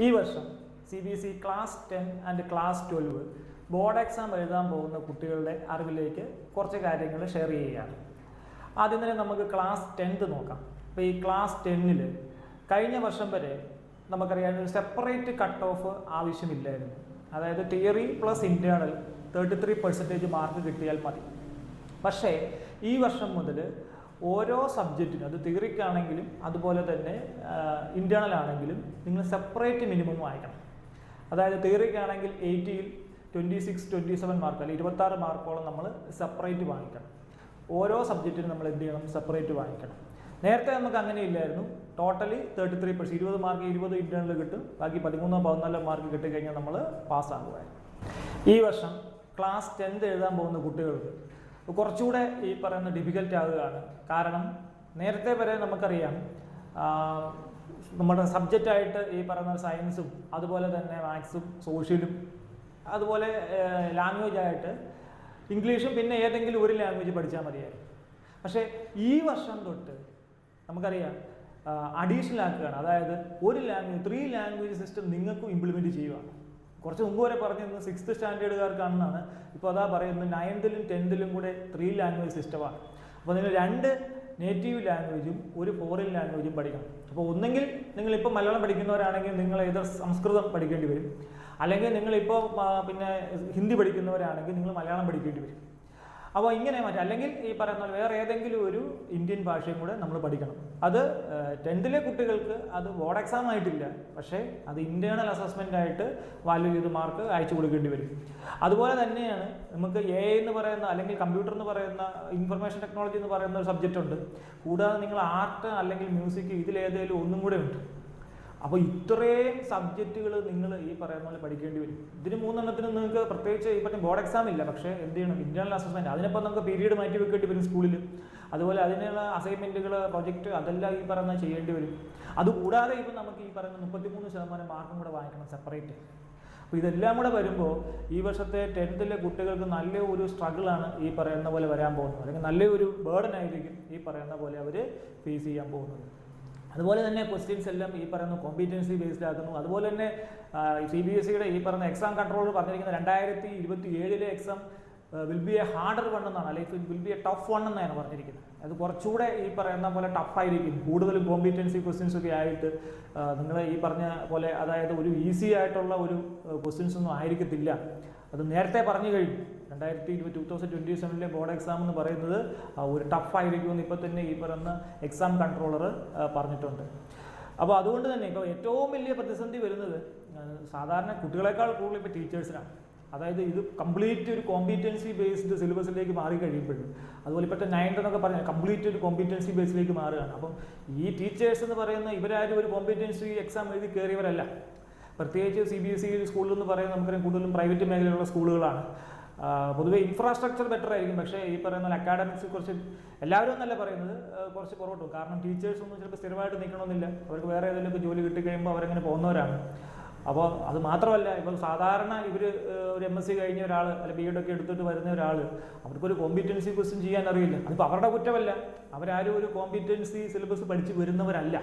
ഈ വർഷം CBSE class 10 and class 12 board exam എഴുതാൻ പോകുന്ന കുട്ടികളുടെ അറിവിലേക്ക് കുറച്ച് കാര്യങ്ങൾ ഷെയർ ചെയ്യുകയാണ്. ആദ്യം തന്നെ നമുക്ക് ക്ലാസ് 10th നോക്കാം. അപ്പോൾ ഈ ക്ലാസ് 10ൽ കഴിഞ്ഞ വർഷം വരെ നമുക്കറിയാം ഒരു സെപ്പറേറ്റ് കട്ട് ഓഫ് ആവശ്യമില്ലായിരുന്നു. അതായത് തിയറി പ്ലസ് ഇൻറ്റേർണൽ 33% മാർക്ക് കിട്ടിയാൽ മതി. പക്ഷേ ഈ വർഷം മുതൽ ഓരോ സബ്ജക്റ്റിനും, അത് തിയറിക്കാണെങ്കിലും അതുപോലെ തന്നെ ഇൻറ്റേർണൽ ആണെങ്കിലും നിങ്ങൾ സെപ്പറേറ്റ് മിനിമം വായിക്കണം. അതായത് തിയറിക്കാണെങ്കിൽ 80ൽ 26-27 മാർക്ക് അല്ലെങ്കിൽ 26 മാർക്കോളം നമ്മൾ സെപ്പറേറ്റ് വാങ്ങിക്കണം. ഓരോ സബ്ജക്റ്റിനും നമ്മൾ എന്ത് ചെയ്യണം? സെപ്പറേറ്റ് വാങ്ങിക്കണം. നേരത്തെ നമുക്ക് അങ്ങനെ ഇല്ലായിരുന്നു. ടോട്ടലി 33%, 20 മാർക്ക് 20 ഇൻറ്റേർണൽ കിട്ടും, ബാക്കി 13-14 മാർക്ക് കിട്ടിക്കഴിഞ്ഞാൽ നമ്മൾ പാസ്സാകുമായിരുന്നു. ഈ വർഷം ക്ലാസ് 10th എഴുതാൻ പോകുന്ന കുട്ടികൾക്ക് കുറച്ചുകൂടെ ഈ പറയുന്ന ഡിഫിക്കൽട്ട് ആവുകയാണ്. കാരണം നേരത്തെ വരെ നമുക്കറിയാം നമ്മുടെ സബ്ജക്റ്റായിട്ട് ഈ പറയുന്ന സയൻസും അതുപോലെ തന്നെ മാത്സും സോഷ്യലും അതുപോലെ ലാംഗ്വേജ് ആയിട്ട് ഇംഗ്ലീഷും പിന്നെ ഏതെങ്കിലും ഒരു ലാംഗ്വേജ് പഠിച്ചാൽ മതിയായിരുന്നു. പക്ഷേ ഈ വർഷം തൊട്ട് നമുക്കറിയാം അഡീഷണൽ ആക്കുകയാണ്. അതായത് ഒരു ലാംഗ്വേജ് 3 ലാംഗ്വേജ് സിസ്റ്റം നിങ്ങൾക്കും ഇംപ്ലിമെൻറ്റ് ചെയ്യുകയാണ്. കുറച്ച് മുമ്പ് വരെ പറഞ്ഞിരുന്നത് 6th സ്റ്റാൻഡേർഡുകാർക്കാണെന്നാണ്. ഇപ്പോൾ അതാ പറയുന്നത് 9th-ലും 10th-ലും കൂടെ 3 ലാംഗ്വേജ് സിസ്റ്റമാണ്. അപ്പോൾ നിങ്ങൾ 2 നേറ്റീവ് ലാംഗ്വേജും ഒരു ഫോറിൻ ലാംഗ്വേജും പഠിക്കണം. അപ്പോൾ ഒന്നെങ്കിൽ നിങ്ങളിപ്പോൾ മലയാളം പഠിക്കുന്നവരാണെങ്കിൽ നിങ്ങൾ ഏത് സംസ്കൃതം പഠിക്കേണ്ടി വരും, അല്ലെങ്കിൽ നിങ്ങളിപ്പോൾ പിന്നെ ഹിന്ദി പഠിക്കുന്നവരാണെങ്കിൽ നിങ്ങൾ മലയാളം പഠിക്കേണ്ടി വരും. അപ്പോൾ ഇങ്ങനെ അല്ലെങ്കിൽ ഈ പറയുന്ന വേറെ ഏതെങ്കിലും ഒരു ഇന്ത്യൻ ഭാഷയും കൂടെ നമ്മൾ പഠിക്കണം. അത് 10th-ലെ കുട്ടികൾക്ക് അത് ബോർഡ് എക്സാം ആയിട്ടില്ല, പക്ഷേ അത് ഇൻറ്റേർണൽ അസസ്മെൻ്റ് ആയിട്ട് വാല്യൂ ചെയ്ത് മാർക്ക് അയച്ചു കൊടുക്കേണ്ടി വരും. അതുപോലെ തന്നെയാണ് നമുക്ക് AI എന്ന് പറയുന്ന അല്ലെങ്കിൽ കമ്പ്യൂട്ടർ എന്ന് പറയുന്ന ഇൻഫർമേഷൻ ടെക്നോളജി എന്ന് പറയുന്ന ഒരു സബ്ജക്റ്റ് ഉണ്ട്. കൂടാതെ നിങ്ങൾ ആർട്ട് അല്ലെങ്കിൽ മ്യൂസിക് ഇതിലേതെങ്കിലും ഒന്നും കൂടെ ഉണ്ട്. അപ്പോൾ ഇത്രയും സബ്ജക്റ്റുകൾ നിങ്ങൾ ഈ പറയുന്ന പോലെ പഠിക്കേണ്ടി വരും. ഇതിന് 3 എണ്ണത്തിന് നിങ്ങൾക്ക് പ്രത്യേകിച്ച് ഈ പറഞ്ഞ ബോർഡ് എക്സാം ഇല്ല, പക്ഷേ എന്ത് ചെയ്യണം? Internal assessment. അതിനിപ്പോൾ നമുക്ക് പീരീഡ് മാറ്റി വെക്കേണ്ടി വരും സ്കൂളിൽ. അതുപോലെ അതിനുള്ള അസൈൻമെൻറ്റുകൾ, പ്രൊജക്റ്റ് അതെല്ലാം ഈ പറയുന്ന ചെയ്യേണ്ടി വരും. അതുകൂടാതെ ഇപ്പം നമുക്ക് ഈ പറയുന്ന 33% മാർക്കും കൂടെ വാങ്ങിക്കണം സെപ്പറേറ്റ്. അപ്പോൾ ഇതെല്ലാം കൂടെ വരുമ്പോൾ ഈ വർഷത്തെ 10th-ലെ കുട്ടികൾക്ക് നല്ല ഒരു സ്ട്രഗിളാണ് ഈ പറയുന്ന പോലെ വരാൻ പോകുന്നത്, അല്ലെങ്കിൽ നല്ലൊരു ബേർഡൻ ആയിരിക്കും ഈ പറയുന്ന പോലെ അവർ ഫേസ് ചെയ്യാൻ പോകുന്നത്. അതുപോലെ തന്നെ ക്വസ്റ്റ്യൻസ് എല്ലാം ഈ പറയുന്ന കോമ്പീറ്റൻസി ബേസ്ഡ് ആക്കുന്നു. അതുപോലെ തന്നെ CBSE-യുടെ ഈ പറയുന്ന എക്സാം കൺട്രോളർ പറഞ്ഞിരിക്കുന്ന 2027-ലെ exam will be a harder one എന്നാണ്, അല്ലെങ്കിൽ will be a tough one എന്നാണ് പറഞ്ഞിരിക്കുന്നത്. അത് കുറച്ചുകൂടെ ഈ പറയുന്ന പോലെ ടഫായിരിക്കും, കൂടുതലും കോമ്പീറ്റൻസി ക്വസ്റ്റ്യൻസ് ഒക്കെ ആയിട്ട് നിങ്ങൾ ഈ പറഞ്ഞ പോലെ അതായത് ഒരു ഈസി ആയിട്ടുള്ള ഒരു ക്വസ്റ്റ്യൻസ് ഒന്നും ആയിരിക്കത്തില്ല. അത് നേരത്തെ പറഞ്ഞു കഴിഞ്ഞു. 2027-ലെ ബോർഡ് എക്സാം എന്ന് പറയുന്നത് ഒരു ടഫായിരിക്കുമെന്ന് ഇപ്പോൾ തന്നെ ഈ പറയുന്ന എക്സാം കൺട്രോളർ പറഞ്ഞിട്ടുണ്ട്. അപ്പോൾ അതുകൊണ്ട് തന്നെ ഇപ്പോൾ ഏറ്റവും വലിയ പ്രതിസന്ധി വരുന്നത് സാധാരണ കുട്ടികളെക്കാൾ കൂടുതൽ ഇപ്പോൾ ടീച്ചേഴ്സിനാണ്. അതായത് ഇത് കംപ്ലീറ്റ് ഒരു കോമ്പീറ്റൻസി ബേസ്ഡ് സിലബസിലേക്ക് മാറി കഴിയുമ്പോഴും, അതുപോലെ ഇപ്പോഴത്തെ 9th എന്നൊക്കെ പറഞ്ഞാൽ കംപ്ലീറ്റ് ഒരു കോമ്പീറ്റൻസി ബേസിലേക്ക് മാറുകയാണ്. അപ്പം ഈ ടീച്ചേഴ്സ് എന്ന് പറയുന്ന ഇവരാരും ഒരു കോമ്പീറ്റൻസി എക്സാം എഴുതി കയറിയവരല്ല. പ്രത്യേകിച്ച് CBSE സ്കൂളിൽ എന്ന് പറയുന്നത് നമുക്കറിയാം കൂടുതലും പ്രൈവറ്റ് മേഖലയിലുള്ള സ്കൂളുകളാണ്. പൊതുവെ ഇൻഫ്രാസ്ട്രക്ചർ ബെറ്റർ ആയിരിക്കും, പക്ഷേ ഈ പറയുന്ന അക്കാഡമിക്സ് കുറച്ച് എല്ലാവരും എന്നല്ല പറയുന്നത് കുറച്ച് പുറകോട്ടും. കാരണം ടീച്ചേഴ്സൊന്നും ചിലപ്പോൾ സ്ഥിരമായിട്ട് നിൽക്കണമെന്നില്ല, അവർക്ക് വേറെ ഏതെങ്കിലുമൊക്കെ ജോലി കിട്ടിക്കഴിയുമ്പോൾ അവരങ്ങനെ പോകുന്നവരാണ്. അപ്പോൾ അത് മാത്രമല്ല, ഇപ്പോൾ സാധാരണ ഇവർ ഒരു MSc കഴിഞ്ഞ ഒരാൾ അല്ലെങ്കിൽ B.Ed ഒക്കെ എടുത്തിട്ട് വരുന്ന ഒരാൾ അവർക്കൊരു കോമ്പീറ്റൻസി ക്വസ്റ്റ്യൻ ചെയ്യാൻ അറിയില്ല. അതിപ്പോൾ അവരുടെ കുറ്റമല്ല, അവരാരും ഒരു കോമ്പീറ്റൻസി സിലബസ് പഠിച്ച് വരുന്നവരല്ല.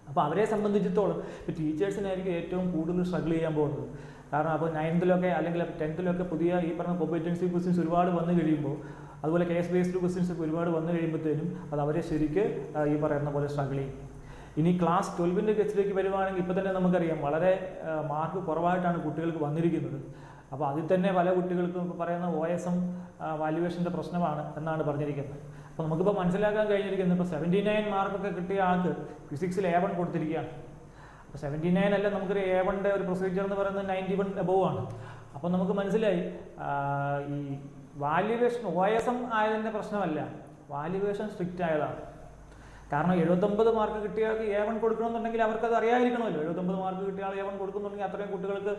അപ്പോൾ അവരെ സംബന്ധിച്ചിടത്തോളം ഇപ്പോൾ ടീച്ചേഴ്സിനായിരിക്കും ഏറ്റവും കൂടുതൽ സ്ട്രഗിൾ ചെയ്യാൻ പോകുന്നത്. കാരണം അപ്പോൾ 9th-ലൊക്കെ അല്ലെങ്കിൽ 10th-ലൊക്കെ പുതിയ ഈ പറഞ്ഞ കോമ്പീറ്റൻസി ക്വസ്റ്റ്യൻസ് ഒരുപാട് വന്നു കഴിയുമ്പോൾ, അതുപോലെ കേസ് ബേസ്ഡ് ക്വസ്റ്റ്യൻസ് ഒക്കെ ഒരുപാട് വന്നു കഴിയുമ്പോഴത്തേനും അത് അവരെ ശരിക്ക് ഈ പറയുന്ന പോലെ സ്ട്രഗിൾ ചെയ്യും. ഇനി ക്ലാസ് 12-ൻ്റെ കേസിലേക്ക് വരുവാണെങ്കിൽ ഇപ്പോൾ തന്നെ നമുക്കറിയാം വളരെ മാർക്ക് കുറവായിട്ടാണ് കുട്ടികൾക്ക് വന്നിരിക്കുന്നത്. അപ്പോൾ അതിൽ തന്നെ പല കുട്ടികൾക്കും ഇപ്പോൾ പറയുന്ന OSM വാല്യുവേഷൻ്റെ പ്രശ്നമാണ് എന്നാണ് പറഞ്ഞിരിക്കുന്നത്. അപ്പോൾ നമുക്കിപ്പോൾ മനസ്സിലാക്കാൻ കഴിഞ്ഞിരിക്കുന്നത് ഇപ്പോൾ 79 മാർക്കൊക്കെ കിട്ടിയ ആൾക്ക് ഫിസിക്സിൽ A1 കൊടുത്തിരിക്കുകയാണ്. അപ്പോൾ 79 അല്ല, നമുക്കൊരു A1-ൻ്റെ ഒരു പ്രൊസീജിയർ എന്ന് പറയുന്നത് 91 above ആണ്. അപ്പോൾ നമുക്ക് മനസ്സിലായി ഈ വാല്യുവേഷൻ OSM ആയതിൻ്റെ പ്രശ്നമല്ല, വാല്യുവേഷൻ സ്ട്രിക്റ്റ് ആയതാണ്. കാരണം 79 മാർക്ക് കിട്ടിയ ആൾക്ക് A1 കൊടുക്കണമെന്നുണ്ടെങ്കിൽ അവർക്കത് അറിയാതിരിക്കണമല്ലോ. 79 മാർക്ക് കിട്ടിയ ആൾ A1 കൊടുക്കുന്നുണ്ടെങ്കിൽ അത്രയും കുട്ടികൾക്ക്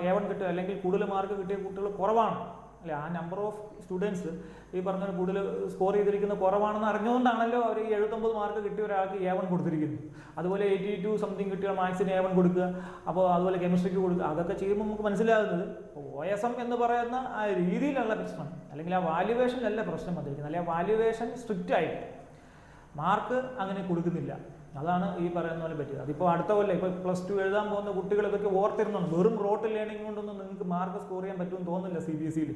A1 കിട്ടുക, അല്ലെങ്കിൽ കൂടുതൽ മാർക്ക് കിട്ടിയ കുട്ടികൾ കുറവാണ് അല്ലെ. ആ നമ്പർ ഓഫ് സ്റ്റുഡൻസ് ഈ പറഞ്ഞ കൂടുതൽ സ്കോർ ചെയ്തിരിക്കുന്ന കുറവാണെന്ന് അറിഞ്ഞുകൊണ്ടാണല്ലോ അവർ ഈ 79 മാർക്ക് കിട്ടിയ ഒരാൾക്ക് A1 കൊടുത്തിരിക്കുന്നത്. അതുപോലെ 82 സംതിങ് കിട്ടിയ മാത്സിന് A1 കൊടുക്കുക, അപ്പോൾ അതുപോലെ കെമിസ്ട്രിക്ക് കൊടുക്കുക. അതൊക്കെ ചെയ്യുമ്പോൾ നമുക്ക് മനസ്സിലാകുന്നത് OSM എന്ന് പറയുന്ന ആ രീതിയിലുള്ള പ്രശ്നം, അല്ലെങ്കിൽ ആ വാല്യുവേഷനിലല്ല പ്രശ്നം വന്നിരിക്കുന്നത്, അല്ലെങ്കിൽ ആ വാല്യുവേഷൻ സ്ട്രിക്റ്റ് ആയിട്ട് മാർക്ക് അങ്ങനെ കൊടുക്കുന്നില്ല. അതാണ് ഈ പറയുന്ന പോലെ പറ്റിയത്. അതിപ്പോൾ അടുത്ത കൊല്ലം ഇപ്പോൾ +2 എഴുതാൻ പോകുന്ന കുട്ടികൾ ഇതൊക്കെ ഓർത്തിരുന്നുണ്ട്. വെറും റോട്ട് ലേണിംഗ് കൊണ്ടൊന്നും നിങ്ങൾക്ക് മാർക്ക് സ്കോർ ചെയ്യാൻ പറ്റുമെന്ന് തോന്നുന്നില്ല CBSE-യിൽ.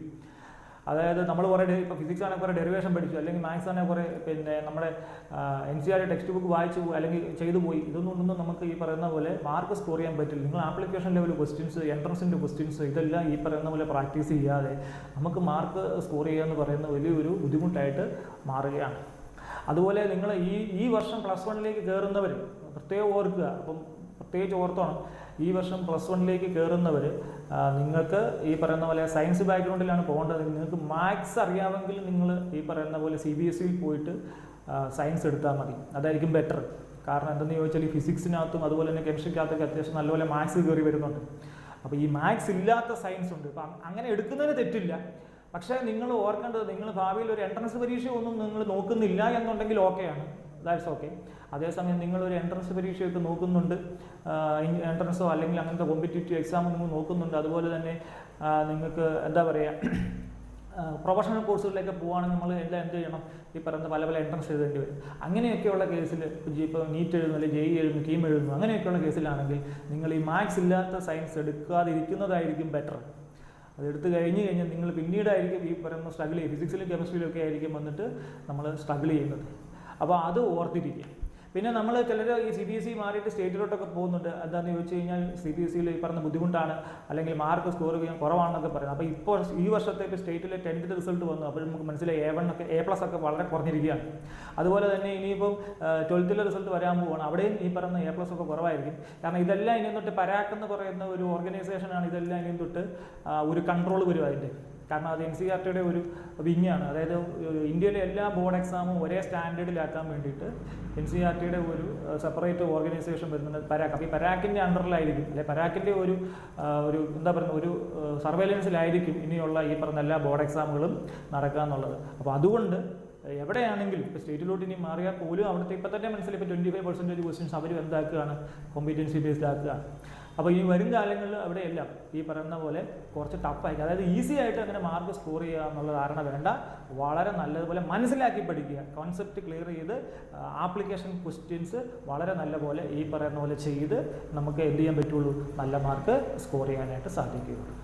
അതായത് നമ്മൾ കുറേ ഇപ്പോൾ ഫിസിക്സ് ആണെങ്കിൽ കുറേ ഡെറിവേഷൻ പഠിച്ചു, അല്ലെങ്കിൽ മാത്സ് ആണെങ്കിൽ കുറേ പിന്നെ നമ്മുടെ NCERT ടെക്സ്റ്റ് ബുക്ക് വായിച്ചു അല്ലെങ്കിൽ ചെയ്തു പോയി. ഇതൊന്നും നമുക്ക് ഈ പറയുന്ന പോലെ മാർക്ക് സ്കോർ ചെയ്യാൻ പറ്റില്ല. നിങ്ങൾ ആപ്ലിക്കേഷൻ ലെവൽ ക്വസ്റ്റ്യൻസ്, എൻട്രൻസിൻ്റെ ക്വസ്റ്റ്യൻസ് ഇതെല്ലാം ഈ പറയുന്ന പോലെ പ്രാക്ടീസ് ചെയ്യാതെ നമുക്ക് മാർക്ക് സ്കോർ ചെയ്യുക എന്ന് പറയുന്ന വലിയൊരു ബുദ്ധിമുട്ടായിട്ട് മാറുകയാണ്. അതുപോലെ നിങ്ങൾ ഈ വർഷം +1 കയറുന്നവർ പ്രത്യേകം ഓർക്കുക. അപ്പം പ്രത്യേകിച്ച് ഓർത്തോണം, ഈ വർഷം +1 കയറുന്നവർ നിങ്ങൾക്ക് ഈ പറയുന്ന പോലെ സയൻസ് ബാക്ക്ഗ്രൗണ്ടിലാണ് പോകേണ്ടത്. നിങ്ങൾക്ക് മാത്സ് അറിയാമെങ്കിൽ നിങ്ങൾ ഈ പറയുന്ന പോലെ CBSE-യിൽ പോയിട്ട് സയൻസ് എടുത്താൽ മതി. അതായിരിക്കും ബെറ്റർ. കാരണം എന്തെന്ന് ചോദിച്ചാൽ ഈ ഫിസിക്സിനകത്തും അതുപോലെ തന്നെ കെമിസ്ട്രിക്കകത്തൊക്കെ അത്യാവശ്യം നല്ലപോലെ മാത്സ് കയറി വരുന്നുണ്ട്. അപ്പോൾ ഈ മാത്സ് ഇല്ലാത്ത സയൻസ് ഉണ്ട്. അപ്പം അങ്ങനെ എടുക്കുന്നതിന് തെറ്റില്ല. പക്ഷേ നിങ്ങൾ ഓർക്കേണ്ടത്, നിങ്ങൾ ഭാവിയിൽ ഒരു എൻട്രൻസ് പരീക്ഷ ഒന്നും നിങ്ങൾ നോക്കുന്നില്ല എന്നുണ്ടെങ്കിൽ ഓക്കെയാണ്, ദാറ്റ്സ് ഓക്കെ. അതേസമയം നിങ്ങളൊരു എൻട്രൻസ് പരീക്ഷയൊക്കെ നോക്കുന്നുണ്ട്, എൻട്രൻസോ അല്ലെങ്കിൽ അങ്ങനത്തെ കോമ്പറ്റേറ്റീവ് എക്സാമോ നിങ്ങൾ നോക്കുന്നുണ്ട്, അതുപോലെ തന്നെ നിങ്ങൾക്ക് എന്താ പറയുക പ്രൊഫഷണൽ കോഴ്സുകളിലേക്ക് പോവുകയാണെങ്കിൽ നമ്മൾ എല്ലാം എന്ത് ചെയ്യണം, ഈ പറയുന്ന പല എൻട്രൻസ് എഴുതേണ്ടി വരും. അങ്ങനെയൊക്കെയുള്ള കേസിൽ ഇപ്പോൾ നീറ്റ് എഴുതുന്നു, അല്ലെങ്കിൽ JEE എഴുതുന്നു, കീം എഴുതുന്നു, അങ്ങനെയൊക്കെയുള്ള കേസിലാണെങ്കിൽ നിങ്ങൾ ഈ മാത്സ് ഇല്ലാത്ത സയൻസ് എടുക്കാതിരിക്കുന്നതായിരിക്കും ബെറ്റർ. അതെടുത്ത് കഴിഞ്ഞ് കഴിഞ്ഞാൽ നിങ്ങൾ പിന്നീടായിരിക്കും ഈ പറയുന്ന സ്ട്രഗിൾ ചെയ്യും. ഫിസിക്സിലും കെമിസ്ട്രിയിലും ഒക്കെ ആയിരിക്കും വന്നിട്ട് നമ്മൾ സ്ട്രഗിൾ ചെയ്യുന്നത്. അപ്പോൾ അത് ഓർത്തിരിക്കുക. പിന്നെ നമ്മൾ ചിലർ ഈ CBSE മാറിയിട്ട് സ്റ്റേറ്റിലോട്ടൊക്കെ പോകുന്നുണ്ട്. എന്താണെന്ന് ചോദിച്ചു കഴിഞ്ഞാൽ CBSE-യിൽ ഈ പറഞ്ഞ ബുദ്ധിമുട്ടാണ്, അല്ലെങ്കിൽ മാർക്ക് സ്കോർ ചെയ്യാൻ കുറവാണെന്നൊക്കെ പറയുന്നത്. അപ്പോൾ ഇപ്പോൾ ഈ വർഷത്തെ ഇപ്പോൾ സ്റ്റേറ്റിലെ 10th റിസൾട്ട് വന്നു. അപ്പോൾ നമുക്ക് മനസ്സിലായി A1 ഒക്കെ വളരെ കുറഞ്ഞിരിക്കുകയാണ്. അതുപോലെ തന്നെ ഇനിയിപ്പം 12th റിസൾട്ട് വരാൻ പോവുകയാണ്. അവിടെയും ഈ പറയുന്ന A+ ഒക്കെ കുറവായിരിക്കും. കാരണം ഇതെല്ലാം ഇനിയും തൊട്ട് പരാക്ക് എന്ന് പറയുന്ന ഒരു ഓർഗനൈസേഷനാണ് ഇതെല്ലാം ഇനിയും തൊട്ട് ഒരു കൺട്രോൾ വരും അതിൻ്റെ. കാരണം അത് NCERT-യുടെ ഒരു വിങ്ങാണ്. അതായത് ഇന്ത്യയിലെ എല്ലാ ബോർഡ് എക്സാമും ഒരേ സ്റ്റാൻഡേർഡിലാക്കാൻ വേണ്ടിയിട്ട് NCERT-യുടെ ഒരു സെപ്പറേറ്റ് ഓർഗനൈസേഷൻ വരുന്നുണ്ട്, പരാക്ക്. അപ്പോൾ ഈ പരാക്കിൻ്റെ അണ്ടറിലായിരിക്കും, അല്ലെ പരാക്കിൻ്റെ ഒരു എന്താ പറയുക ഒരു സർവൈലൻസിലായിരിക്കും ഇനിയുള്ള ഈ പറഞ്ഞ എല്ലാ ബോർഡ് എക്സാമുകളും നടക്കുക എന്നുള്ളത്. അപ്പോൾ അതുകൊണ്ട് എവിടെയാണെങ്കിലും ഇപ്പോൾ സ്റ്റേറ്റിലോട്ട് ഇനി മാറിയാൽ പോലും അവിടുത്തെ ഇപ്പം തന്നെ മനസ്സിലായി ഇപ്പോൾ 25% ക്വസ്റ്റ്യൻസ് അവർ എന്താക്കുകയാണ്, കോമ്പീറ്റൻസി ബേസ്ഡ് ആക്കുകയാണ്. അപ്പോൾ ഈ വരും കാലങ്ങളിൽ അവിടെയെല്ലാം ഈ പറയുന്ന പോലെ കുറച്ച് ടഫായിരിക്കും. അതായത് ഈസി ആയിട്ട് അങ്ങനെ മാർക്ക് സ്കോർ ചെയ്യുക എന്നുള്ള ധാരണ വേണ്ട. വളരെ നല്ലതുപോലെ മനസ്സിലാക്കി പഠിക്കുക, കോൺസെപ്റ്റ് ക്ലിയർ ചെയ്ത് ആപ്ലിക്കേഷൻ ക്വസ്റ്റ്യൻസ് വളരെ നല്ലപോലെ ഈ പറയുന്ന പോലെ ചെയ്ത് നമുക്ക് എന്ത് ചെയ്യാൻ പറ്റുള്ളൂ, നല്ല മാർക്ക് സ്കോർ ചെയ്യാനായിട്ട് സാധിക്കുകയുള്ളൂ.